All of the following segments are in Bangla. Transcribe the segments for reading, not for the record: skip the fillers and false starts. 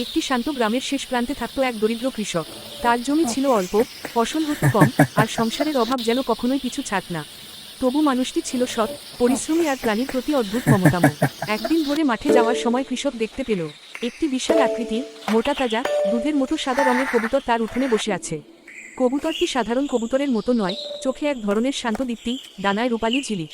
একটি শান্ত গ্রামের শেষ প্রান্তে থাকত এক দরিদ্র কৃষক। তার জমি ছিল অল্প, ফসল হতো কম, আর সংসারের অভাব যেন কখনোই পিছু ছাড়ত না। তবু মানুষটি ছিল সৎ, পরিশ্রমী আর প্রাণীর প্রতি অদ্ভুত মমতাময়। একদিন ভোরে মাঠে যাওয়ার সময় কৃষক দেখতে পেল একটি বিশাল আকৃতির, মোটা তাজা, দুধের মতো সাদা রঙের কবুতর তার উঠোনে বসে আছে। কবুতরটি সাধারণ কবুতরের মতো নয়, চোখে এক ধরনের শান্ত দীপ্তি, ডানায় রূপালি ঝিলিক।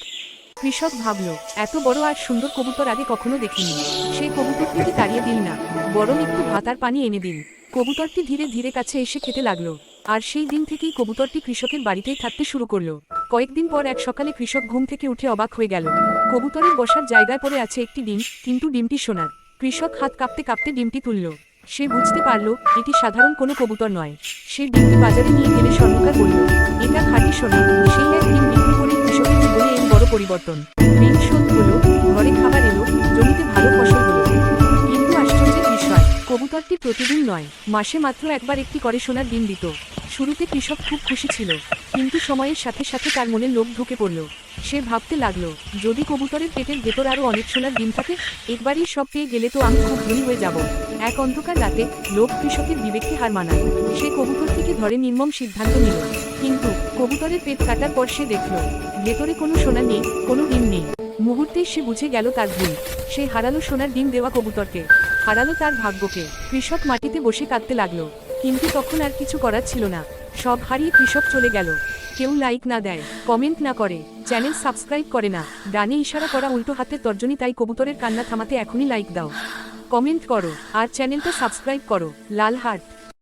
কৃষক ভাবল, এত বড় আর সুন্দর কবুতর আগে কখনো দেখিনি। সেই কবুতরটিকে তাড়িয়ে দিল না, বরং একটু ভাত আর পানি এনে দিল। কবুতরটি ধীরে ধীরে কাছে এসে খেতে লাগলো। আর সেই দিন থেকেই কবুতরটি কৃষকের বাড়িতেই থাকতে শুরু করলো। কয়েকদিন পর এক সকালে কৃষক ঘুম থেকে উঠে অবাক হয়ে গেল। কবুতরের বসার জায়গায় পড়ে আছে একটি ডিম, কিন্তু ডিমটি সোনার। কৃষক হাত কাঁপতে কাঁপতে ডিমটি তুলল। সে বুঝতে পারল এটি সাধারণ কোনো কবুতর নয়। সে ডিমটি বাজারে নিয়ে গেলে স্বর্ণকার বলল, এটা খাঁটি সোনা। সেই এক ডিম বিক্রি করে কৃষকের জীবনে এলো বড় পরিবর্তন। ঋণ শোধ হলো, ঘরে খাবার এলো, জমিতে ভালো ফসল হলো। কিন্তু আশ্চর্যের বিষয়, কবুতরটি প্রতিদিন নয়, মাসে মাত্র একবার একটি করে সোনার ডিম দিত। শুরুতে কৃষক খুব খুশি ছিল, কিন্তু সময়ের সাথে সাথে তার মনে লোভ ঢুকে পড়ল। সে ভাবতে লাগলো, যদি কবুতরের পেটের ভেতর আরও অনেক সোনার ডিম থাকে, একবারই সব পেয়ে গেলে তো আমি খুব ধনী হয়ে যাব। এক অন্ধকার রাতে লোভ কৃষকের বিবেককে হার মানায়। সে কবুতরটিকে ধরে নির্মম সিদ্ধান্ত নিল। কিন্তু কবুতরের পেট কাটার পর সে দেখল ভেতরে কোনো সোনা নেই, কোনো ডিম নেই। মুহূর্তেই সে বুঝে গেল তার ভুল। সে হারালো সোনার ডিম দেওয়া কবুতরকে, হারালো তার ভাগ্যকে। কৃষক মাটিতে বসে কাঁদতে লাগলো, কিন্তু তখন আর কিছু করার ছিল না। সব হারিয়ে কৃষক চলে গেল। কেউ লাইক না দেয়, কমেন্ট না করে, চ্যানেল সাবস্ক্রাইব করে না, ডানে ইশারা করা উল্টো হাতের তর্জনী। তাই কবুতরের কান্না থামাতে এখনই লাইক দাও, কমেন্ট করো, আর চ্যানেলটা সাবস্ক্রাইব করো। লাল হার্ট।